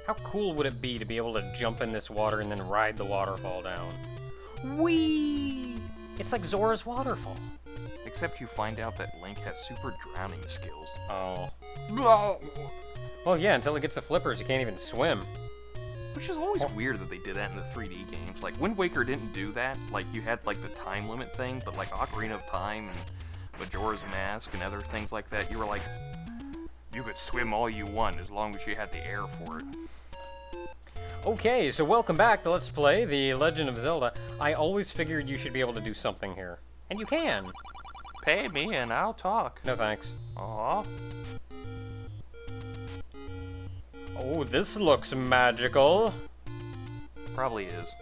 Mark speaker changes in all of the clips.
Speaker 1: How cool would it be to be able to jump in this water and then ride the waterfall down? Whee! It's like Zora's waterfall.
Speaker 2: Except you find out that Link has super drowning skills.
Speaker 1: Oh. Well, yeah, until he gets the flippers, he can't even swim.
Speaker 2: Which is always weird that they did that in the 3D games. Like, Wind Waker didn't do that. Like, you had, like, the time limit thing, but, like, Ocarina of Time and Majora's Mask and other things like that, you were like, you could swim all you want as long as you had the air for it.
Speaker 1: Okay, so welcome back to Let's Play The Legend of Zelda. I always figured you should be able to do something here. And you can.
Speaker 2: Pay me and I'll talk.
Speaker 1: No thanks.
Speaker 2: Aww.
Speaker 1: Oh, this looks magical.
Speaker 2: Probably is.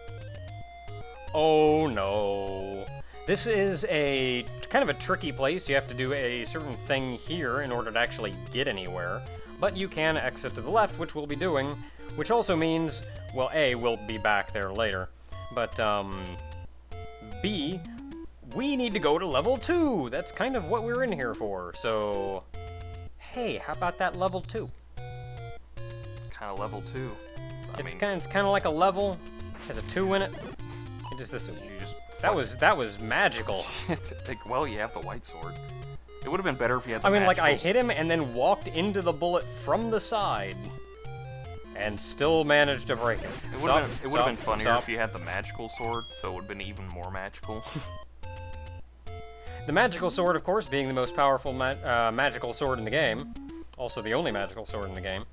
Speaker 1: Oh no. This is a kind of a tricky place. You have to do a certain thing here in order to actually get anywhere. But you can exit to the left, which we'll be doing, which also means, well, A, we'll be back there later, but, B, we need to go to level 2! That's kind of what we're in here for, so, hey, how about that level 2?
Speaker 2: Kind of level 2.
Speaker 1: It's kind of like a level, has a 2 in it. It just, that was magical.
Speaker 2: Like, well, you have the white sword. It would have been better if you had the
Speaker 1: I mean, like, I
Speaker 2: magicals.
Speaker 1: hit him and then walked into the bullet from the side, and still managed to break it.
Speaker 2: It would have been funnier if you had the magical sword, so it would have been even more magical.
Speaker 1: The magical sword, of course, being the most powerful magical sword in the game. Also the only magical sword in the game.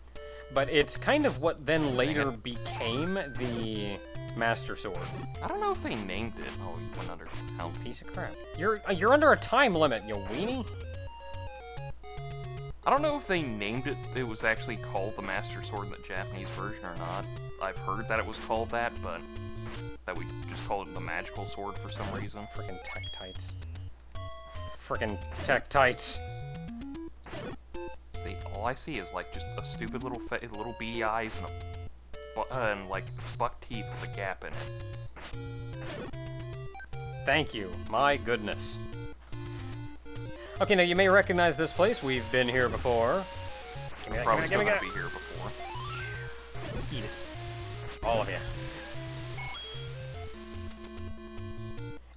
Speaker 1: But it's kind of what then later became the Master Sword.
Speaker 2: I don't know if they named it. Oh, you went under. How?
Speaker 1: Piece of crap. You're under a time limit, you weenie.
Speaker 2: I don't know if they named it. It was actually called the Master Sword in the Japanese version or not. I've heard that it was called that, but that we just called it the Magical Sword for some reason.
Speaker 1: Frickin' Tech-Tites. Frickin' Tech-Tites.
Speaker 2: See, all I see is like just a stupid little beady eyes and like buck teeth with a gap in it.
Speaker 1: Thank you. My goodness. Okay, now you may recognize this place. We've been here before.
Speaker 2: We're probably still gonna be here before.
Speaker 1: Eat it. All of you.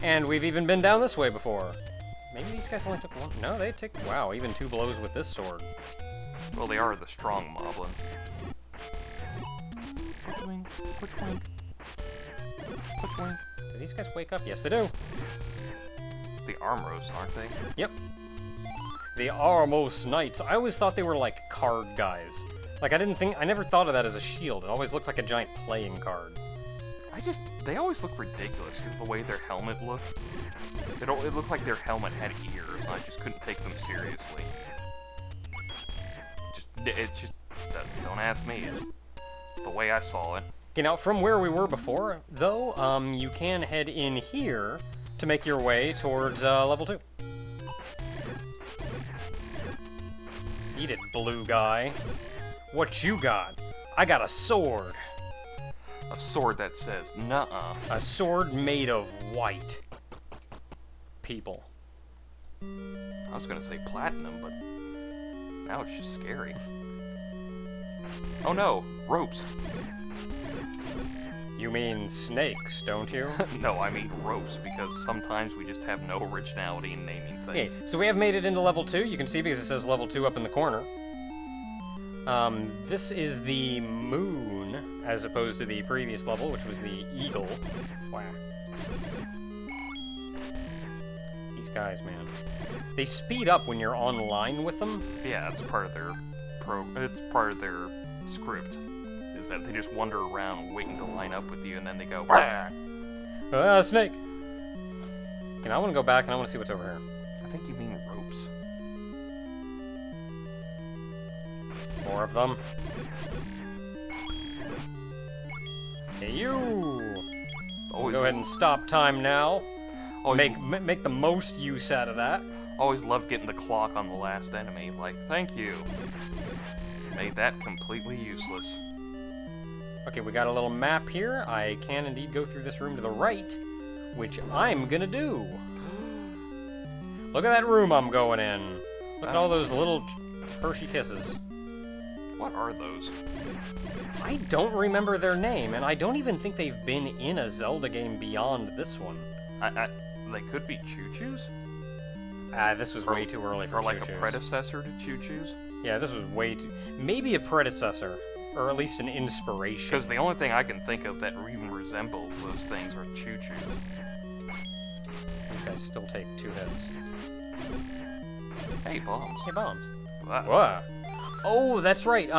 Speaker 1: And we've even been down this way before. Maybe these guys only took one. No, they took, wow, even 2 blows with this sword.
Speaker 2: Well, they are the strong moblins. Which wing? Which wing? Which wing?
Speaker 1: Do these guys wake up? Yes, they do.
Speaker 2: It's the Armros, aren't they?
Speaker 1: Yep. The Armos Knights. I always thought they were like card guys. Like, I never thought of that as a shield. It always looked like a giant playing card.
Speaker 2: They always look ridiculous because the way their helmet looked. It looked like their helmet had ears, and I just couldn't take them seriously. Don't ask me. It's the way I saw it.
Speaker 1: Okay, now from where we were before, though, you can head in here to make your way towards level 2. Eat it, blue guy. What you got? I got a sword.
Speaker 2: A sword that says, nuh-uh.
Speaker 1: A sword made of white. People.
Speaker 2: I was gonna say platinum, but now it's just scary. Oh no, ropes.
Speaker 1: You mean snakes, don't you?
Speaker 2: No, I mean ropes, because sometimes we just have no originality in naming things.
Speaker 1: Okay, so we have made it into level 2. You can see because it says level 2 up in the corner. This is the moon, as opposed to the previous level, which was the eagle. Wow. These guys, man. They speed up when you're online with them.
Speaker 2: Yeah, it's part of their it's part of their script. Is that they just wander around waiting to line up with you, and then they go,
Speaker 1: ah, snake! Okay, now I want to go back and I want to see what's over here.
Speaker 2: I think you mean ropes.
Speaker 1: More of them. Hey, you!
Speaker 2: Always
Speaker 1: Go ahead and stop time now.
Speaker 2: Always,
Speaker 1: Make the most use out of that.
Speaker 2: always love getting the clock on the last enemy. Like, thank you. Made that completely useless.
Speaker 1: Okay, we got a little map here. I can indeed go through this room to the right, which I'm gonna do. Look at that room I'm going in. Look at all those little Hershey kisses.
Speaker 2: What are those?
Speaker 1: I don't remember their name, and I don't even think they've been in a Zelda game beyond this one.
Speaker 2: They could be Choo-Choos?
Speaker 1: This was way too early for
Speaker 2: Or like
Speaker 1: Choo-Choos.
Speaker 2: a predecessor to Choo-Choos?
Speaker 1: Yeah, this was way too... Maybe a predecessor, or at least an inspiration.
Speaker 2: Because the only thing I can think of that even resembles those things are Choo-Choos.
Speaker 1: You guys still take 2 hits.
Speaker 2: Hey, bombs.
Speaker 1: Hey, bombs.
Speaker 2: Wow.
Speaker 1: What? Oh, that's right.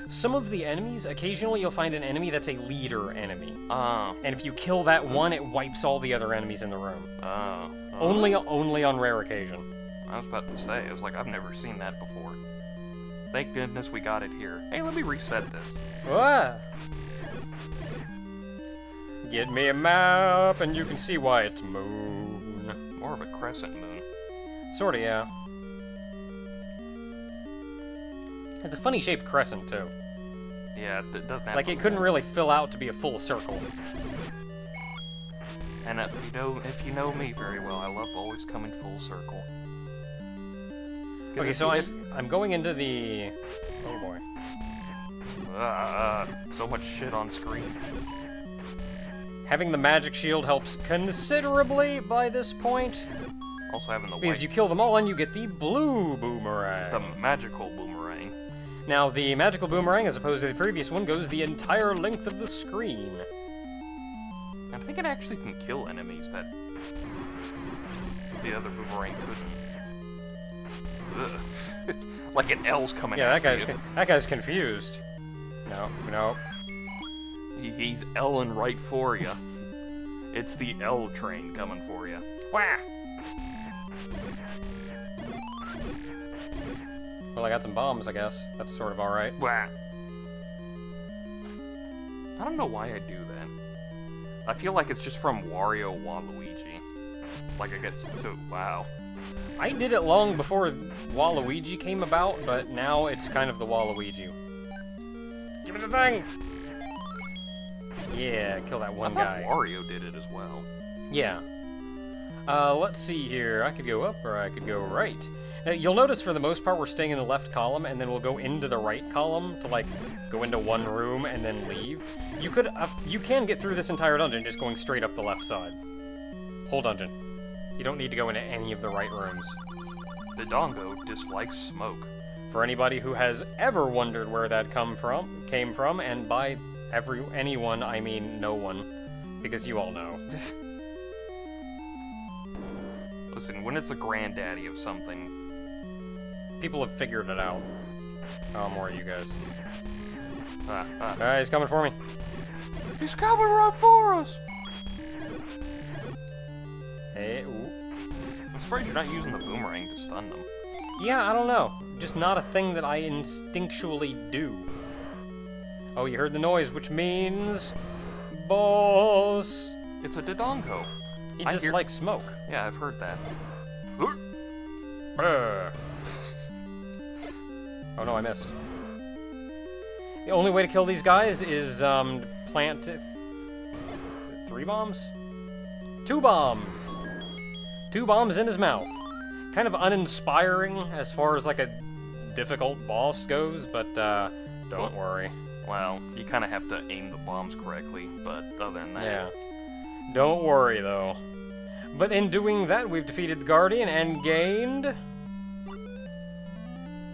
Speaker 1: Some of the enemies, occasionally you'll find an enemy that's a leader enemy. And if you kill that one, it wipes all the other enemies in the room. Only on rare occasion.
Speaker 2: I was about to say, I was like, I've never seen that before. Thank goodness we got it here. Hey, let me reset this.
Speaker 1: What? Get me a map, and you can see why it's moon.
Speaker 2: More of a crescent moon.
Speaker 1: Sorta, yeah. It's a funny shaped crescent, too.
Speaker 2: Yeah, it doesn't have
Speaker 1: Like, it couldn't really fill out to be a full circle.
Speaker 2: And if you know me very well, I love always coming full circle.
Speaker 1: Okay, so I'm going into the... Oh boy.
Speaker 2: So much shit on screen.
Speaker 1: Having the magic shield helps considerably by this point.
Speaker 2: Also having the
Speaker 1: Because you kill them all and you get the blue boomerang.
Speaker 2: the magical boomerang.
Speaker 1: Now, the magical boomerang, as opposed to the previous one, goes the entire length of the screen.
Speaker 2: I think it actually can kill enemies that the other boomerang couldn't. Ugh. It's like an L's coming
Speaker 1: Yeah,
Speaker 2: after you.
Speaker 1: that guy's confused. No.
Speaker 2: He's L'ing right for you. It's the L train coming for you.
Speaker 1: Wah! Well, I got some bombs, I guess. That's sort of alright.
Speaker 2: Wah. I don't know why I do that. I feel like it's just from Wario Waluigi. Like I get so wow.
Speaker 1: I did it long before Waluigi came about, but now it's kind of the Waluigi. Give me the thing! Yeah, kill that one guy.
Speaker 2: I thought Wario did it as well.
Speaker 1: Yeah. Let's see here. I could go up or I could go right. Now, you'll notice for the most part we're staying in the left column, and then we'll go into the right column to, like, go into one room and then leave. You can get through this entire dungeon just going straight up the left side. Whole dungeon. You don't need to go into any of the right rooms.
Speaker 2: The Dongo dislikes smoke.
Speaker 1: For anybody who has ever wondered where that came from, and by anyone, I mean no one, because you all know.
Speaker 2: Listen, when it's a granddaddy of something,
Speaker 1: people have figured it out. Oh, more of you guys.
Speaker 2: Ah,
Speaker 1: He's coming for me.
Speaker 2: he's coming right for us!
Speaker 1: Hey, ooh.
Speaker 2: I'm surprised you're not using the boomerang to stun them.
Speaker 1: Yeah, I don't know. Just not a thing that I instinctually do. Oh, you heard the noise, which means... boss!
Speaker 2: It's a Dodongo.
Speaker 1: He just likes smoke.
Speaker 2: Yeah, I've heard that.
Speaker 1: Brr. Oh no, I missed. The only way to kill these guys is, plant... 3 bombs? 2 bombs! 2 bombs in his mouth. Kind of uninspiring as far as, like, a difficult boss goes, but, don't worry.
Speaker 2: Well, you kind of have to aim the bombs correctly, but other than that...
Speaker 1: Yeah. Don't worry, though. But in doing that, we've defeated the Guardian and gained...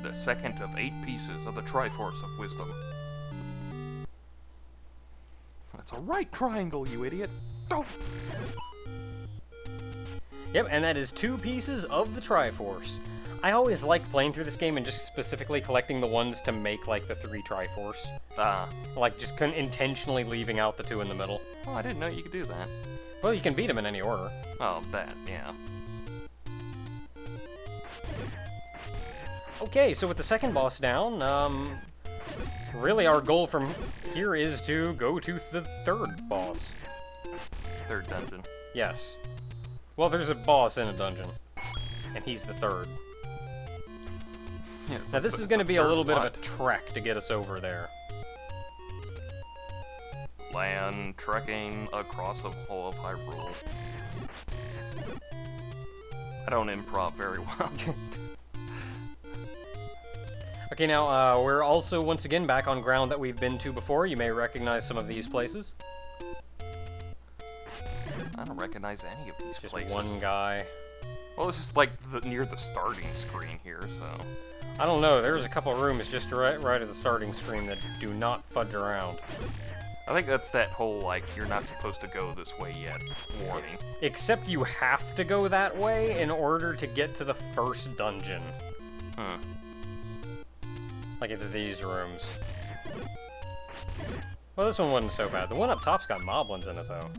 Speaker 2: the second of 8 pieces of the Triforce of Wisdom. That's a right triangle, you idiot! Oh.
Speaker 1: Yep, and that is 2 pieces of the Triforce. I always liked playing through this game and just specifically collecting the ones to make, like, the 3 Triforce. Like, just intentionally leaving out the 2 in the middle.
Speaker 2: Oh, I didn't know you could do that.
Speaker 1: Well, you can beat them in any order.
Speaker 2: Oh, that, yeah.
Speaker 1: Okay, so with the second boss down, really our goal from here is to go to the 3rd boss.
Speaker 2: 3rd dungeon.
Speaker 1: Yes. Well, there's a boss in a dungeon, and he's the 3rd.
Speaker 2: Yeah,
Speaker 1: Now, this is going to be a little bit of a trek to get us over there.
Speaker 2: Land trekking across the whole of Hyrule. I don't improv very well.
Speaker 1: Okay, now, we're also once again back on ground that we've been to before. You may recognize some of these places.
Speaker 2: I don't recognize any of these
Speaker 1: Just
Speaker 2: places.
Speaker 1: one guy.
Speaker 2: Well, this is like near the starting screen here, so...
Speaker 1: I don't know, there's a couple rooms just right at the starting screen that do not fudge around.
Speaker 2: I think that's that whole, like, you're not supposed to go this way yet warning.
Speaker 1: Except you have to go that way in order to get to the first dungeon.
Speaker 2: Huh.
Speaker 1: Like it's these rooms. Well, this one wasn't so bad. The one up top's got moblins in it, though.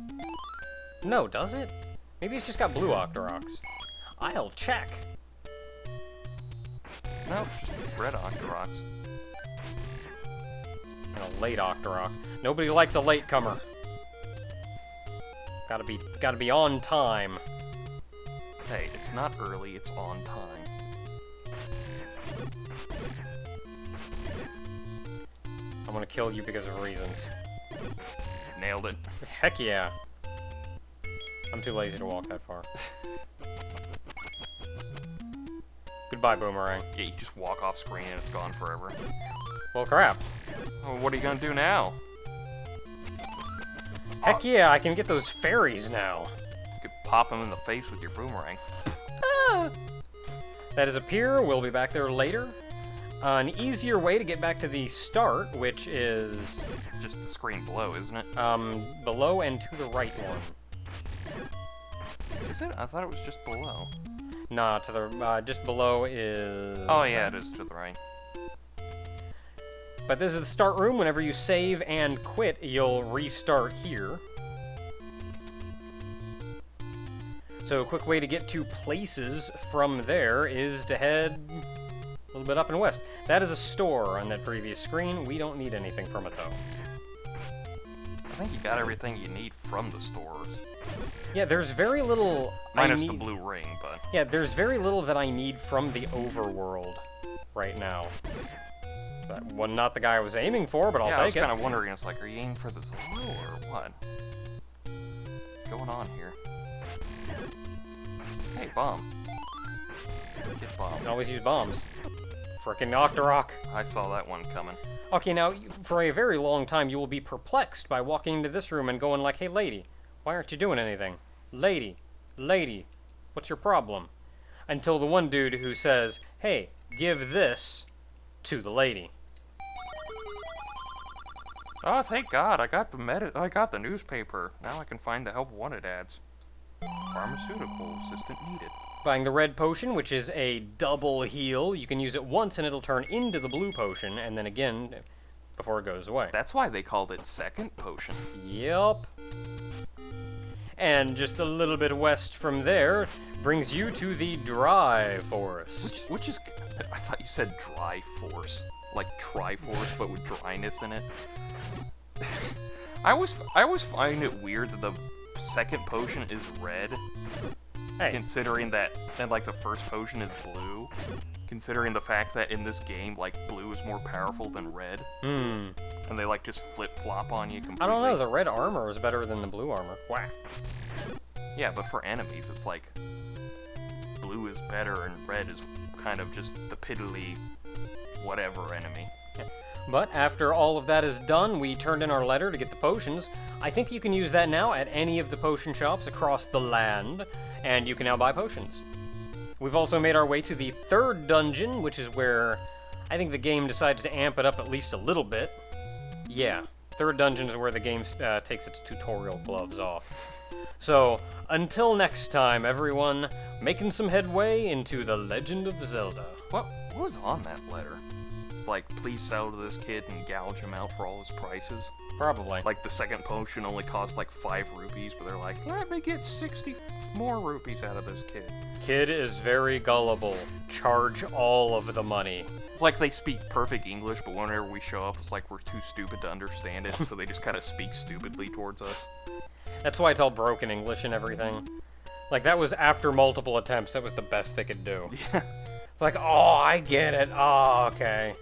Speaker 1: No, does it? Maybe it's just got blue Octoroks. I'll check.
Speaker 2: No, it's just red Octoroks.
Speaker 1: And a late Octorok. Nobody likes a latecomer. Gotta be on time.
Speaker 2: Hey, it's not early, it's on time.
Speaker 1: I'm gonna kill you because of reasons.
Speaker 2: Nailed it.
Speaker 1: Heck yeah. I'm too lazy to walk that far. Goodbye, Boomerang.
Speaker 2: Yeah, you just walk off screen and it's gone forever.
Speaker 1: Well, crap.
Speaker 2: Oh, what are you gonna do now?
Speaker 1: Heck yeah, I can get those fairies now.
Speaker 2: You could pop them in the face with your boomerang.
Speaker 1: That is a pier. We'll be back there later. An easier way to get back to the start, which is...
Speaker 2: Just the screen below, isn't it?
Speaker 1: Below and to the right one.
Speaker 2: Is it? I thought it was just below.
Speaker 1: Nah, to the, just below is...
Speaker 2: Oh yeah, it is to the right.
Speaker 1: But this is the start room. Whenever you save and quit, you'll restart here. So a quick way to get to places from there is to head a little bit up and west. That is a store on that previous screen. We don't need anything from it, though.
Speaker 2: I think you got everything you need from the stores.
Speaker 1: Yeah, there's very little
Speaker 2: Minus the blue ring, but...
Speaker 1: Yeah, there's very little that I need from the overworld right now. That was not the guy I was aiming for, but I'll take it.
Speaker 2: I was kind of wondering, it's like, are you aiming for the Zelda or what? What's going on here? Hey, bomb. Get bomb.
Speaker 1: You can always use bombs. Frickin' Octorok.
Speaker 2: I saw that one coming.
Speaker 1: Okay, now, for a very long time, you will be perplexed by walking into this room and going like, hey, lady, why aren't you doing anything? Lady, what's your problem? Until the one dude who says, hey, give this to the lady.
Speaker 2: Oh, thank God! I got the newspaper. Now I can find the help wanted ads. Pharmaceutical assistant needed.
Speaker 1: Buying the red potion, which is a double heal. You can use it once and it'll turn into the blue potion, and then again before it goes away.
Speaker 2: That's why they called it second potion.
Speaker 1: Yep. And just a little bit west from there brings you to the dry forest.
Speaker 2: Which is, I thought you said dry force, like Triforce, but with dryness in it. I always find it weird that the second potion is red, considering that, and like the first potion is blue, considering the fact that in this game, like, blue is more powerful than red. And they like just flip-flop on you completely.
Speaker 1: I don't know, the red armor is better than the blue armor. Whack.
Speaker 2: Yeah, but for enemies, it's like blue is better and red is kind of just the piddly whatever enemy.
Speaker 1: But after all of that is done, we turned in our letter to get the potions. I think you can use that now at any of the potion shops across the land, and you can now buy potions. We've also made our way to the third dungeon, which is where I think the game decides to amp it up at least a little bit. Yeah, third dungeon is where the game takes its tutorial gloves off. So, until next time, everyone, making some headway into The Legend of Zelda.
Speaker 2: What was on that letter? It's like, please sell to this kid and gouge him out for all his prices.
Speaker 1: Probably.
Speaker 2: Like, the second potion only costs like 5 rupees, but they're like, let me get 60 more rupees out of this kid.
Speaker 1: Kid is very gullible. Charge all of the money.
Speaker 2: It's like they speak perfect English, but whenever we show up, it's like we're too stupid to understand it, so they just kind of speak stupidly towards us.
Speaker 1: That's why it's all broken English and everything. Like, that was after multiple attempts. That was the best they could do.
Speaker 2: Yeah.
Speaker 1: It's like, oh, I get it. Oh, okay.